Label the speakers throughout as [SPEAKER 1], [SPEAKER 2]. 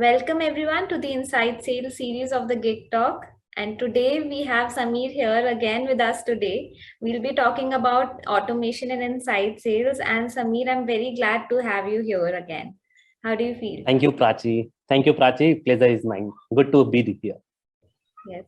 [SPEAKER 1] Welcome everyone to the Inside Sales series of the Gig Talk. And today we have Samir here again with us today. We'll be talking about automation and inside sales. And Samir, I'm very glad to have you here again. How do you feel?
[SPEAKER 2] Thank you, Prachi. Thank you, Prachi. Pleasure is mine. Good to be here.
[SPEAKER 1] Yes.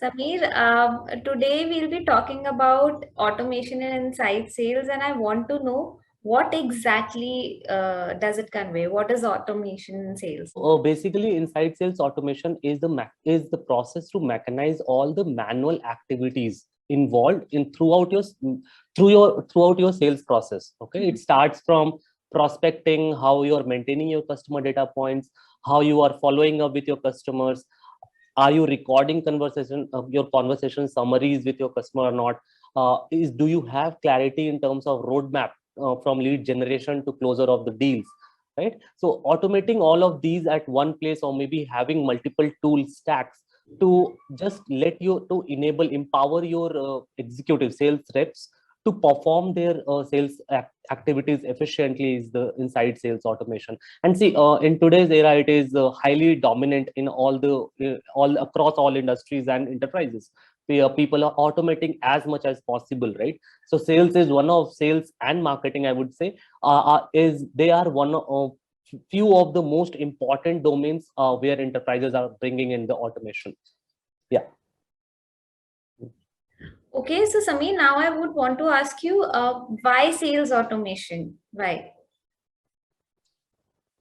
[SPEAKER 1] Samir, today we'll be talking about automation and inside sales, and I want to know what exactly does it convey? What is automation in sales?
[SPEAKER 2] Basically, inside sales automation is the process to mechanize all the manual activities involved in throughout your sales process. Okay, it starts from prospecting, how you are maintaining your customer data points, how you are following up with your customers. Are you recording your conversation summaries with your customer or not? Do you have clarity in terms of roadmap from lead generation to closure of the deals, right? So automating all of these at one place, or maybe having multiple tool stacks to just empower your executive sales reps to perform their sales activities efficiently is the inside sales automation. And see, in today's era, it is highly dominant in all across all industries and enterprises. People are automating as much as possible, right? So sales and marketing, I would say, they are one of few of the most important domains where enterprises are bringing in the automation. Yeah.
[SPEAKER 1] Okay, so Samir, now I would want to ask you, why sales automation? Why?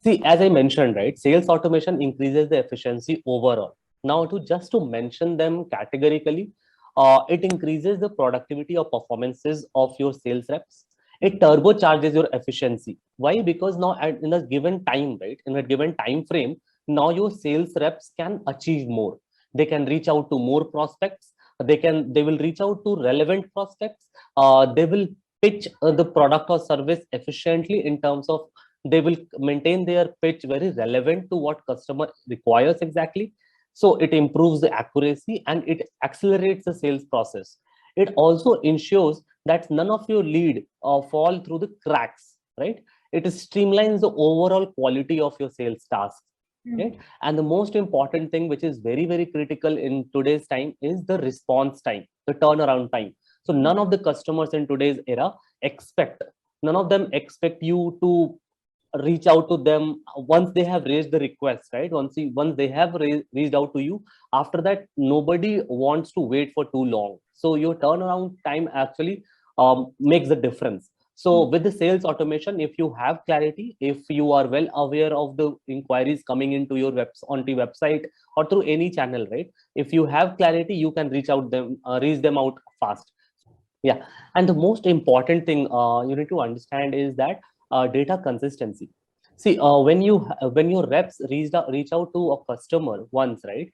[SPEAKER 2] See, as I mentioned, right, sales automation increases the efficiency overall. Now, to mention them categorically, it increases the productivity or performances of your sales reps. It turbocharges your efficiency. Why? Because now in a given time, right, in a given time frame, now your sales reps can achieve more. They can reach out to more prospects. They will reach out to relevant prospects. They will pitch the product or service efficiently in terms of they will maintain their pitch very relevant to what customer requires exactly. So it improves the accuracy and it accelerates the sales process. It also ensures that none of your lead fall through the cracks, right? It streamlines the overall quality of your sales tasks. Right? And the most important thing, which is very, very critical in today's time, is the response time, the turnaround time. So none of the customers in today's era none of them expect you to reach out to them once they have raised the request, right? Once they have reached out to you, after that nobody wants to wait for too long. So your turnaround time actually makes the difference. So with the sales automation, if you have clarity, if you are well aware of the inquiries coming into your onto website or through any channel, right? If you have clarity, you can reach them out fast. Yeah, and the most important thing you need to understand is that data consistency. See, when your reps reach out to a customer once, right?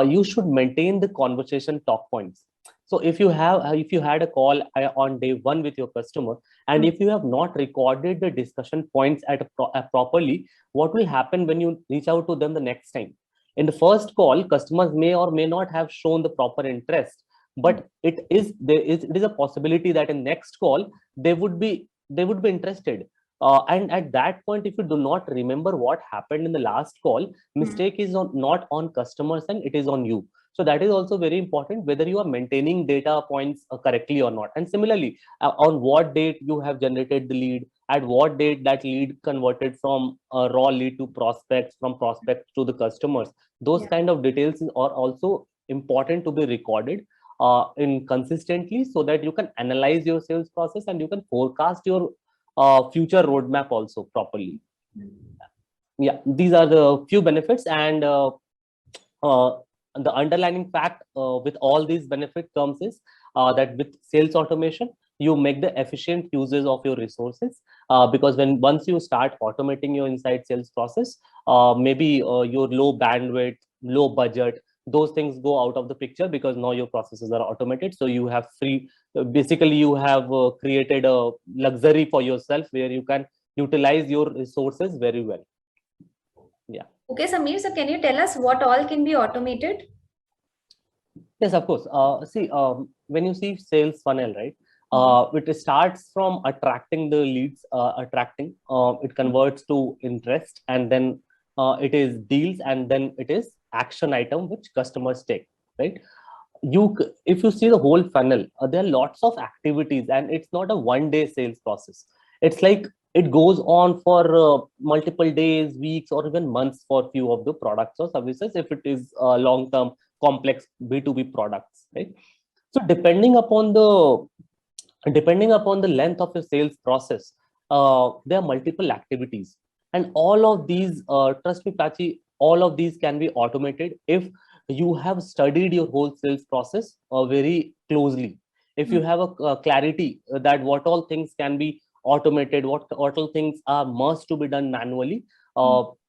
[SPEAKER 2] You should maintain the conversation talk points. So if you had a call on day one with your customer, and if you have not recorded the discussion points properly, what will happen when you reach out to them the next time? In the first call, customers may or may not have shown the proper interest, but it is a possibility that in next call they would be interested. And at that point, if you do not remember what happened in the last call, mistake is not on customers and it is on you. So that is also very important, whether you are maintaining data points correctly or not. And similarly, on what date you have generated the lead, at what date that lead converted from a raw lead to prospects, from prospects to the customers, those kind of details are also important to be recorded in consistently, so that you can analyze your sales process and you can forecast your future roadmap also properly. Yeah, these are the few benefits, and the underlining fact with all these benefit comes is that with sales automation, you make the efficient uses of your resources, because once you start automating your inside sales process, maybe your low bandwidth, low budget, those things go out of the picture, because now your processes are automated. So you have basically you have created a luxury for yourself where you can utilize your resources very well. Yeah.
[SPEAKER 1] Okay, Samir, so can you tell us what all can be automated?
[SPEAKER 2] Yes, of course. See, when you see sales funnel, right? It starts from attracting the leads, it converts to interest, and then it is deals, and then it is action item which customers take, right? If you see the whole funnel, there are lots of activities, and it's not a one day sales process. It's like it goes on for multiple days, weeks, or even months for few of the products or services, if it is long term complex B2B products, right? So depending upon the length of your sales process, there are multiple activities, and all of these, trust me, Prachi, all of these can be automated if you have studied your whole sales process very closely. If you have a clarity that what all things can be automated, what all things are must to be done manually,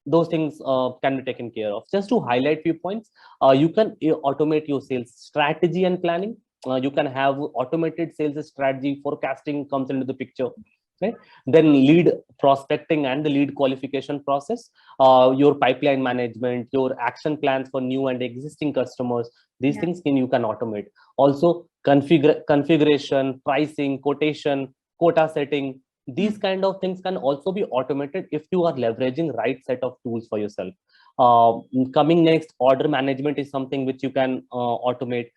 [SPEAKER 2] those things can be taken care of. Just to highlight few points, you can automate your sales strategy and planning. You can have automated sales strategy, forecasting comes into the picture, right? Then lead prospecting and the lead qualification process, your pipeline management, your action plans for new and existing customers, these things you can automate. Also configuration, pricing, quotation, quota setting, these kind of things can also be automated if you are leveraging right set of tools for yourself. Coming next, order management is something which you can automate.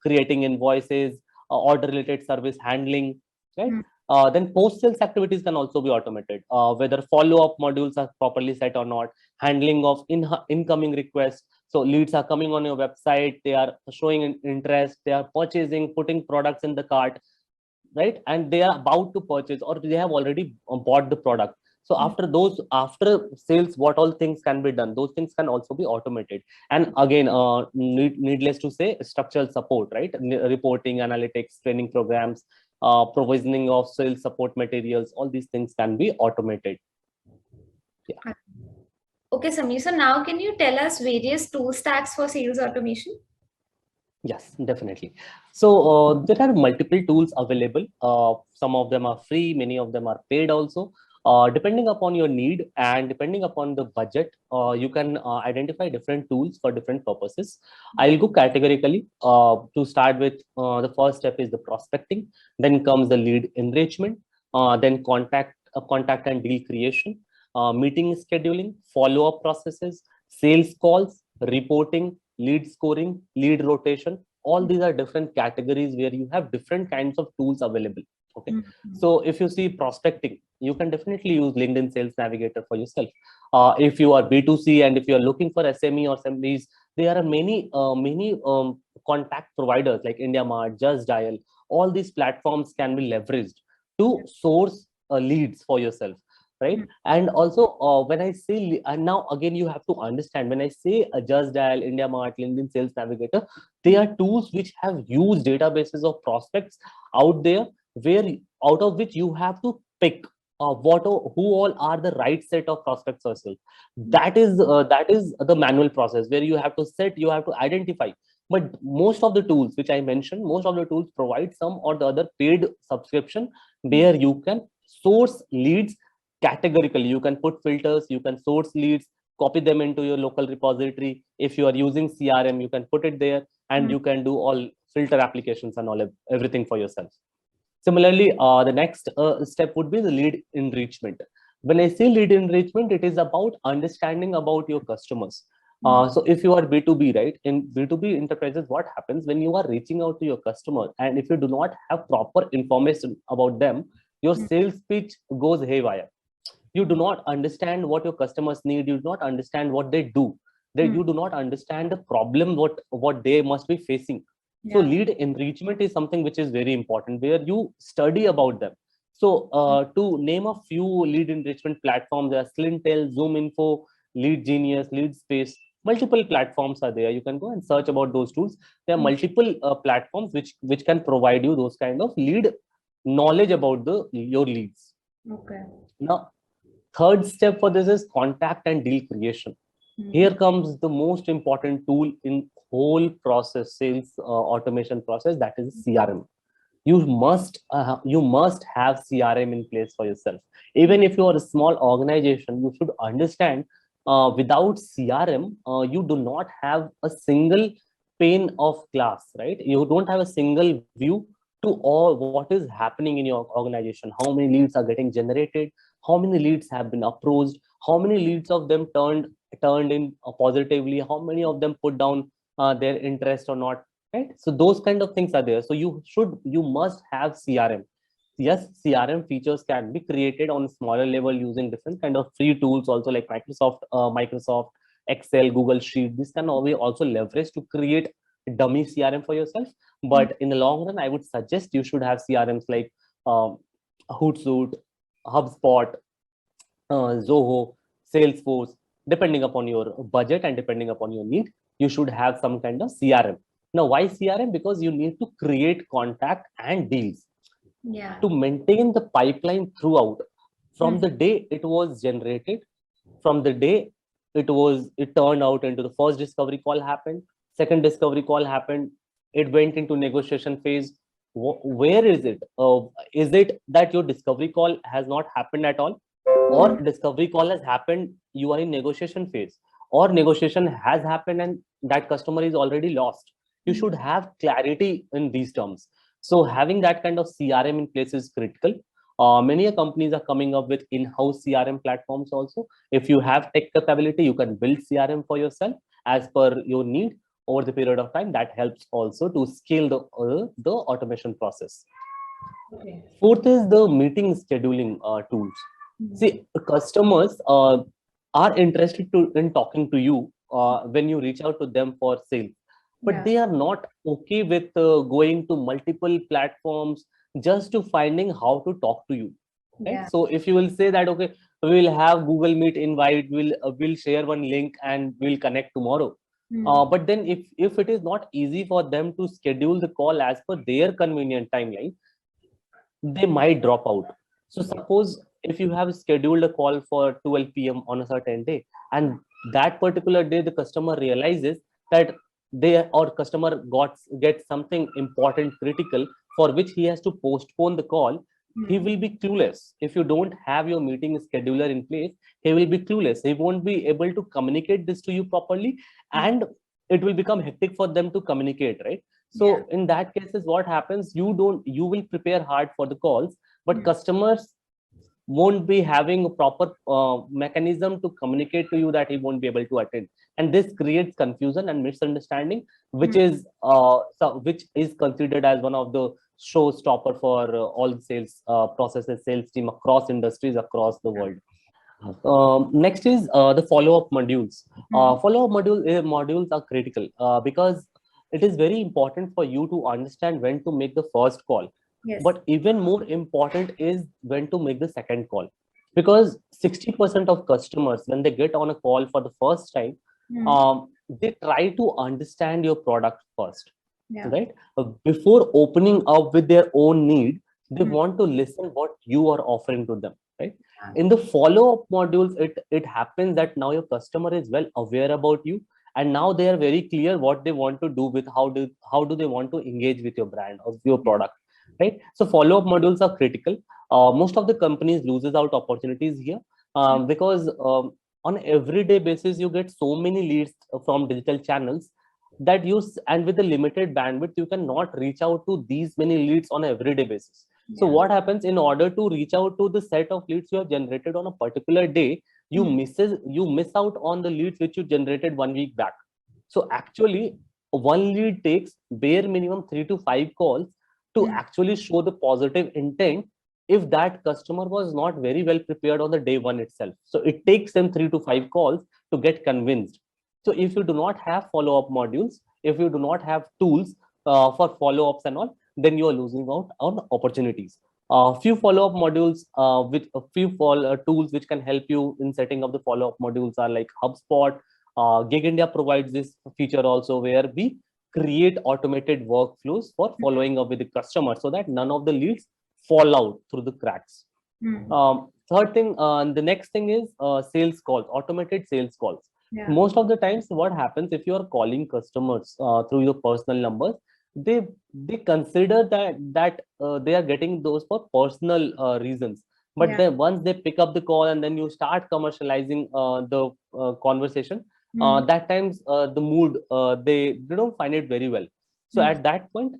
[SPEAKER 2] Creating invoices, order related service handling, right? Then post sales activities can also be automated, whether follow up modules are properly set or not, handling of incoming requests. So leads are coming on your website, they are showing interest, they are purchasing, putting products in the cart, right? And they are about to purchase, or they have already bought the product. So after sales, what all things can be done, those things can also be automated. And again, needless to say, structural support, right? Reporting, analytics, training programs, provisioning of sales support materials, all these things can be automated. Yeah.
[SPEAKER 1] Okay, Sameer. So now can you tell us various tool stacks for sales automation?
[SPEAKER 2] Yes, definitely. So there are multiple tools available. Some of them are free, many of them are paid also. Depending upon your need and depending upon the budget, you can identify different tools for different purposes. I'll go categorically. To start with, the first step is the prospecting. Then comes the lead enrichment. Then contact and deal creation, meeting scheduling, follow-up processes, sales calls, reporting, lead scoring, lead rotation. All these are different categories where you have different kinds of tools available. Okay. So if you see prospecting, you can definitely use LinkedIn Sales Navigator for yourself. If you are B2C and if you are looking for SME or SMBs, there are many contact providers like IndiaMart, Just Dial. All these platforms can be leveraged to source leads for yourself, right? And also when I say, and now again you have to understand, when I say Just Dial, IndiaMart, LinkedIn Sales Navigator, they are tools which have huge databases of prospects out there, where out of which you have to pick who all are the right set of prospects yourself. That is the manual process where you have to identify. But most of the tools which I mentioned, most of the tools provide some or the other paid subscription where you can source leads categorically. You can put filters, you can source leads, copy them into your local repository. If you are using CRM, you can put it there, and you can do all filter applications and all everything for yourself. Similarly, the next step would be the lead enrichment. When I say lead enrichment, it is about understanding about your customers. So if you are B2B, right? In B2B enterprises, what happens when you are reaching out to your customer, and if you do not have proper information about them, your sales pitch goes haywire. You do not understand what your customers need, you do not understand what they do, you do not understand the problem what they must be facing. So lead enrichment is something which is very important, where you study about them. So to name a few lead enrichment platforms, there are Slintel, ZoomInfo, Lead Genius, Lead Space. Multiple platforms are there. You can go and search about those tools. There are multiple platforms which can provide you those kind of lead knowledge about your leads.
[SPEAKER 1] Okay.
[SPEAKER 2] Now, third step for this is contact and deal creation. Here comes the most important tool in whole process, sales automation process, that is CRM. You must have CRM in place for yourself. Even if you are a small organization, you should understand without CRM, you do not have a single pane of glass, right? You don't have a single view to all what is happening in your organization. How many leads are getting generated? How many leads have been approached? how many leads of them turned in positively, how many of them put down their interest or not, right? So those kind of things are there. So you must have CRM. Yes, CRM features can be created on a smaller level using different kind of free tools also, like Microsoft Excel, Google Sheet. This can also leverage to create dummy CRM for yourself. But in the long run, I would suggest you should have CRMs like um, Hootsuite, HubSpot, Zoho, Salesforce. Depending upon your budget and depending upon your need, you should have some kind of CRM. Now, why CRM? Because you need to create contact and deals
[SPEAKER 1] Yeah.
[SPEAKER 2] to maintain the pipeline throughout, from the day it was generated, from the day it turned out into the first discovery call happened, second discovery call happened, it went into negotiation phase. Where is it that your discovery call has not happened at all, or discovery call has happened, you are in negotiation phase, or negotiation has happened and that customer is already lost? You should have clarity in these terms. So having that kind of CRM in place is critical. Many companies are coming up with in-house CRM platforms also. If you have tech capability, you can build CRM for yourself as per your need over the period of time. That helps also to scale the automation process.
[SPEAKER 1] Okay.
[SPEAKER 2] Fourth is the meeting scheduling tools. See, customers are interested in talking to you when you reach out to them for sales, but they are not okay with going to multiple platforms just to finding how to talk to you. Right? So if you will say that, okay, we'll have Google Meet invite, we'll share one link and we'll connect tomorrow. But then if it is not easy for them to schedule the call as per their convenient timeline, they might drop out. So suppose if you have scheduled a call for 12 p.m. on a certain day, and that particular day the customer realizes that they or customer gets something important critical for which he has to postpone the call, he will be clueless. If you don't have your meeting scheduler in place, he will be clueless. He won't be able to communicate this to you properly, and it will become hectic for them to communicate, right? So in that cases, what happens? You will prepare hard for the calls, but customers won't be having a proper mechanism to communicate to you that he won't be able to attend, and this creates confusion and misunderstanding, which is considered as one of the showstopper for all the sales processes, sales team across industries across the world. Next is the follow-up modules. Modules are critical because it is very important for you to understand when to make the first call.
[SPEAKER 1] Yes.
[SPEAKER 2] But even more important is when to make the second call, because 60% of customers, when they get on a call for the first time, they try to understand your product first, right? Before opening up with their own need, they want to listen what you are offering to them, right? In the follow-up modules, it happens that now your customer is well aware about you, and now they are very clear what they want to do with how do they want to engage with your brand or your product, right? So follow-up modules are critical. Most of the companies loses out opportunities here because on everyday basis you get so many leads from digital channels that and with a limited bandwidth you cannot reach out to these many leads on an everyday basis. So what happens, in order to reach out to the set of leads you have generated on a particular day, you miss out on the leads which you generated 1 week back. So actually one lead takes bare minimum 3 to 5 calls to actually show the positive intent if that customer was not very well prepared on the day one itself. So it takes them 3 to 5 calls to get convinced. So if you do not have follow-up modules, if you do not have tools for follow-ups and all, then you are losing out on opportunities. Few follow-up modules with a few tools which can help you in setting up the follow-up modules are like HubSpot. Gig India provides this feature also, where we create automated workflows for following up with the customer so that none of the leads fall out through the cracks. Third thing, the next thing is sales calls, automated sales calls. Most of the times what happens, if you are calling customers through your personal numbers, they consider that they are getting those for personal reasons, but then once they pick up the call and then you start commercializing the conversation, that times the mood they don't find it very well. So at that point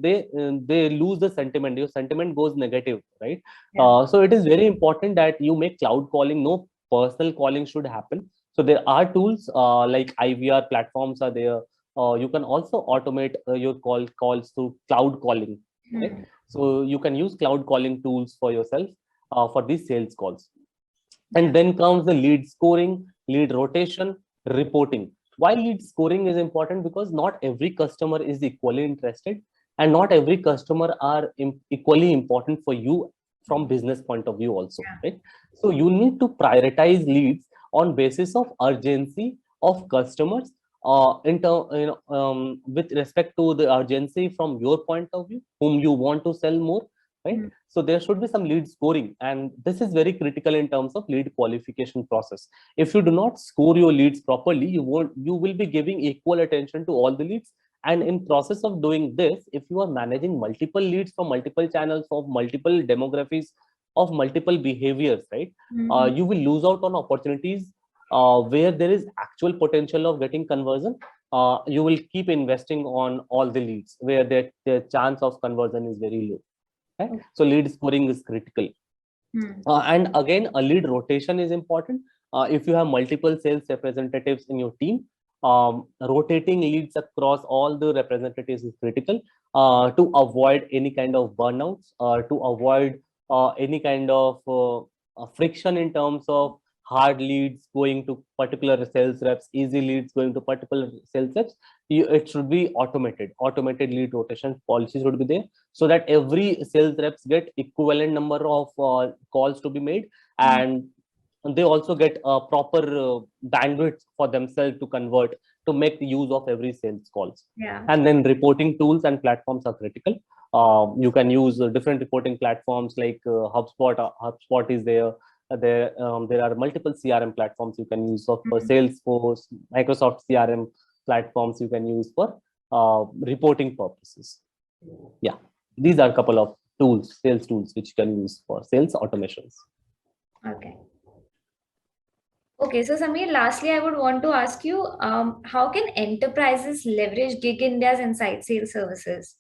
[SPEAKER 2] they lose the sentiment, your sentiment goes negative, right? So it is very important that you make cloud calling no personal calling should happen. So there are tools like IVR platforms are there. You can also automate your calls through cloud calling, right?
[SPEAKER 1] Hmm.
[SPEAKER 2] So you can use cloud calling tools for yourself for these sales calls.
[SPEAKER 1] Yeah.
[SPEAKER 2] And then comes the lead scoring, lead rotation, reporting. Why lead scoring is important? Because not every customer is equally interested, and not every customer are equally important for you from business point of view also,
[SPEAKER 1] Yeah.
[SPEAKER 2] right? So you need to prioritize leads on basis of urgency of customers, with respect to the urgency from your point of view, whom you want to sell more, right?
[SPEAKER 1] Hmm.
[SPEAKER 2] So there should be some lead scoring, and this is very critical in terms of lead qualification process. If you do not score your leads properly, you will be giving equal attention to all the leads. And in process of doing this, if you are managing multiple leads from multiple channels, of multiple demographics, of multiple behaviors, right?
[SPEAKER 1] Hmm.
[SPEAKER 2] You will lose out on opportunities where there is actual potential of getting conversion. You will keep investing on all the leads where the chance of conversion is very low, right?
[SPEAKER 1] Okay.
[SPEAKER 2] So lead scoring is critical.
[SPEAKER 1] Hmm.
[SPEAKER 2] And again, a lead rotation is important. If you have multiple sales representatives in your team, rotating leads across all the representatives is critical to avoid any kind of burnouts, to avoid any kind of friction in terms of hard leads going to particular sales reps, easy leads going to particular sales reps. It should be automated. Automated lead rotation policy should be there, so that every sales reps get equivalent number of calls to be made,
[SPEAKER 1] Hmm.
[SPEAKER 2] and they also get a proper bandwidth for themselves to convert, to make the use of every sales calls.
[SPEAKER 1] Yeah.
[SPEAKER 2] And then reporting tools and platforms are critical. You can use different reporting platforms like HubSpot. HubSpot is there. There are multiple CRM platforms you can use of
[SPEAKER 1] Hmm.
[SPEAKER 2] Salesforce, Microsoft CRM platforms you can use for reporting purposes. Yeah, these are a couple of tools, sales tools, which you can use for sales automations.
[SPEAKER 1] Okay. Okay, so Samir, lastly, I would want to ask you, how can enterprises leverage Gig India's inside sales services?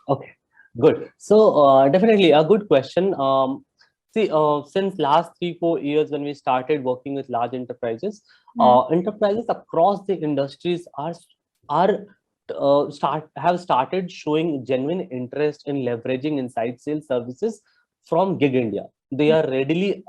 [SPEAKER 2] Okay, good. So definitely a good question. See, since last 3-4 years when we started working with large enterprises,
[SPEAKER 1] Hmm.
[SPEAKER 2] enterprises across the industries are have started showing genuine interest in leveraging inside sales services from Gig India. They are readily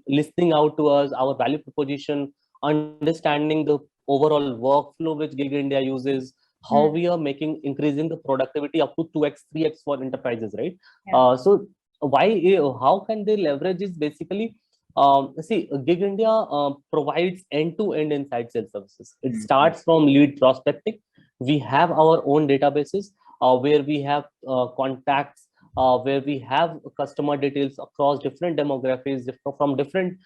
[SPEAKER 2] listening out to us, our value proposition, understanding the overall workflow which Gig India uses, how
[SPEAKER 1] Hmm.
[SPEAKER 2] we are making increasing the productivity up to 2x 3x for enterprises, right?
[SPEAKER 1] Yeah.
[SPEAKER 2] So why how can they leverage is basically, see, Gig India provides end-to-end inside sales services. It
[SPEAKER 1] Hmm.
[SPEAKER 2] starts from lead prospecting. We have our own databases where we have contacts, where we have customer details across different demographics, from different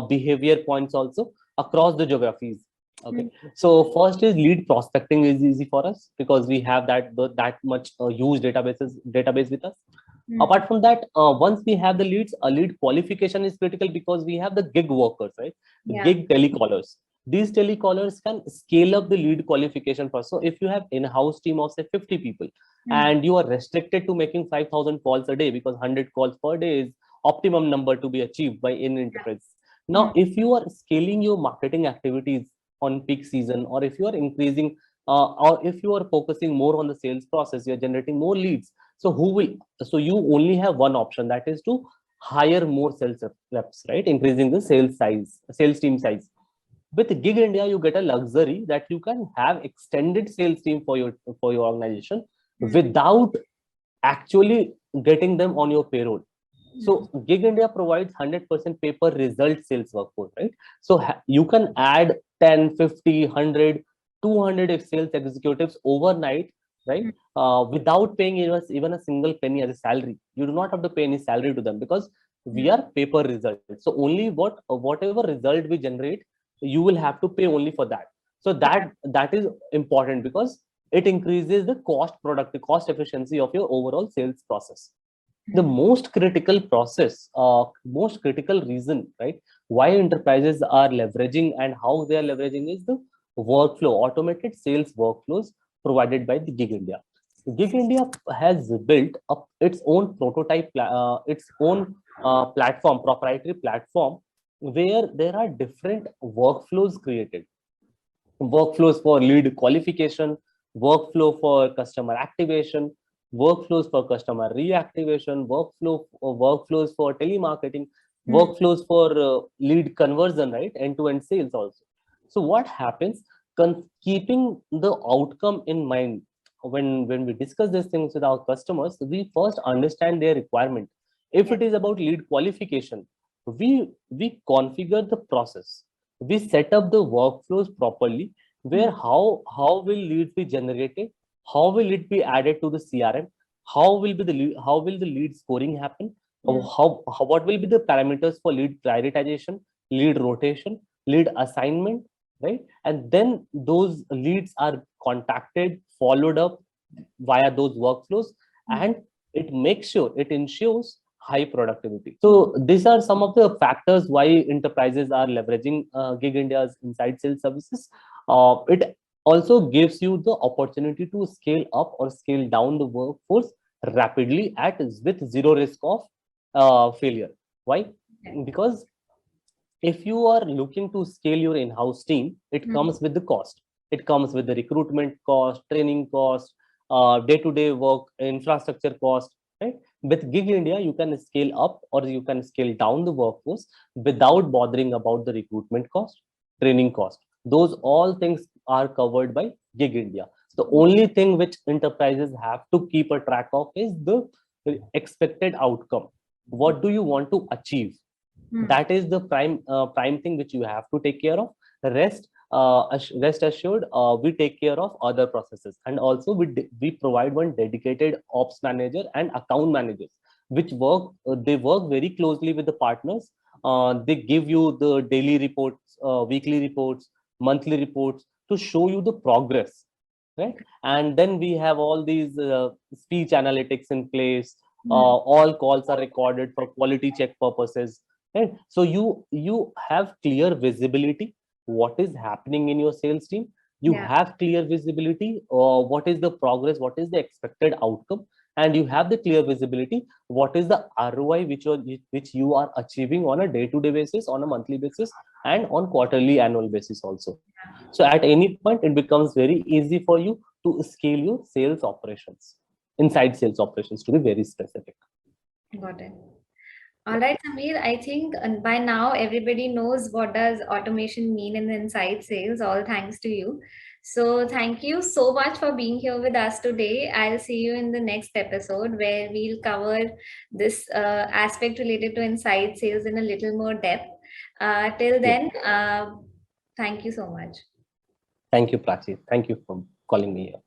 [SPEAKER 2] behavior points also across the geographies. Okay,
[SPEAKER 1] Hmm.
[SPEAKER 2] so first is lead prospecting is easy for us because we have that much huge database with us.
[SPEAKER 1] Hmm.
[SPEAKER 2] Apart from that, once we have the leads, a lead qualification is critical because we have the gig workers, right?
[SPEAKER 1] Yeah.
[SPEAKER 2] Gig telecallers. These telecallers can scale up the lead qualification process. So if you have in-house team of say 50 people
[SPEAKER 1] Hmm.
[SPEAKER 2] and you are restricted to making 5,000 calls a day, because 100 calls per day is optimum number to be achieved by any enterprise.
[SPEAKER 1] Hmm.
[SPEAKER 2] Now, if you are scaling your marketing activities on peak season, or if you are increasing, or if you are focusing more on the sales process, you're generating more leads. So who will, so you only have one option, that is to hire more sales reps, right? Increasing the sales team size. With Gig India, you get a luxury that you can have extended sales team for your organization
[SPEAKER 1] Hmm.
[SPEAKER 2] without actually getting them on your payroll.
[SPEAKER 1] Hmm.
[SPEAKER 2] So Gig India provides 100% paper result sales workforce, right? So you can add 10, 50, 100, 200 sales executives overnight, right?
[SPEAKER 1] Hmm.
[SPEAKER 2] Without paying even a single penny as a salary. You do not have to pay any salary to them because we
[SPEAKER 1] Hmm.
[SPEAKER 2] are paper results. So only whatever result we generate, you will have to pay only for that. So
[SPEAKER 1] Yeah.
[SPEAKER 2] that is important because it increases the cost efficiency of your overall sales process. The
[SPEAKER 1] Hmm.
[SPEAKER 2] most critical process, most critical reason, right, why enterprises are leveraging and how they are leveraging is the workflow, automated sales workflows provided by the Gig India. Gig India has built up its own prototype, its own platform, proprietary platform, where there are different workflows created. Workflows for lead qualification, workflow for customer activation, workflows for customer reactivation, workflows for telemarketing,
[SPEAKER 1] Hmm.
[SPEAKER 2] workflows for lead conversion, right? End-to-end sales also. So what happens? Keeping the outcome in mind, when we discuss these things with our customers, we first understand their requirement. If
[SPEAKER 1] Yes.
[SPEAKER 2] it is about lead qualification, we configure the process, we set up the workflows properly,
[SPEAKER 1] Hmm.
[SPEAKER 2] where how will leads be generated, how will it be added to the CRM, how will the lead scoring happen,
[SPEAKER 1] Hmm.
[SPEAKER 2] what will be the parameters for lead prioritization, lead rotation, lead assignment, right? And then those leads are contacted, followed up via those workflows,
[SPEAKER 1] Hmm.
[SPEAKER 2] and it ensures high productivity. So these are some of the factors why enterprises are leveraging Gig India's inside sales services. It also gives you the opportunity to scale up or scale down the workforce rapidly at with zero risk of failure. Why?
[SPEAKER 1] Okay.
[SPEAKER 2] Because if you are looking to scale your in-house team, it
[SPEAKER 1] Hmm.
[SPEAKER 2] comes with the cost. It comes with the recruitment cost, training cost, day-to-day work, infrastructure cost, right? With Gig India, you can scale up or you can scale down the workforce without bothering about the recruitment cost, training cost. Those all things are covered by Gig India. The only thing which enterprises have to keep a track of is the expected outcome. What do you want to achieve?
[SPEAKER 1] Hmm.
[SPEAKER 2] That is the prime thing which you have to take care of. The rest, rest assured, we take care of other processes. And also we provide one dedicated ops manager and account managers, which they work very closely with the partners. They give you the daily reports, weekly reports, monthly reports, to show you the progress, right? And then we have all these speech analytics in place.
[SPEAKER 1] Hmm.
[SPEAKER 2] All calls are recorded for quality check purposes, right? So you have clear visibility what is happening in your sales team. You
[SPEAKER 1] Yeah.
[SPEAKER 2] have clear visibility what is the progress, what is the expected outcome, and you have the clear visibility what is the ROI which you are achieving on a day-to-day basis, on a monthly basis, and on quarterly annual basis also. So at any point it becomes very easy for you to scale your sales operations, inside sales operations, to be very specific.
[SPEAKER 1] Got it. All right, Samir. I think by now everybody knows what does automation mean in inside sales. All thanks to you. So thank you so much for being here with us today. I'll see you in the next episode where we'll cover this aspect related to inside sales in a little more depth. Till
[SPEAKER 2] Yeah.
[SPEAKER 1] then, thank you so much.
[SPEAKER 2] Thank you, Prachi. Thank you for calling me here.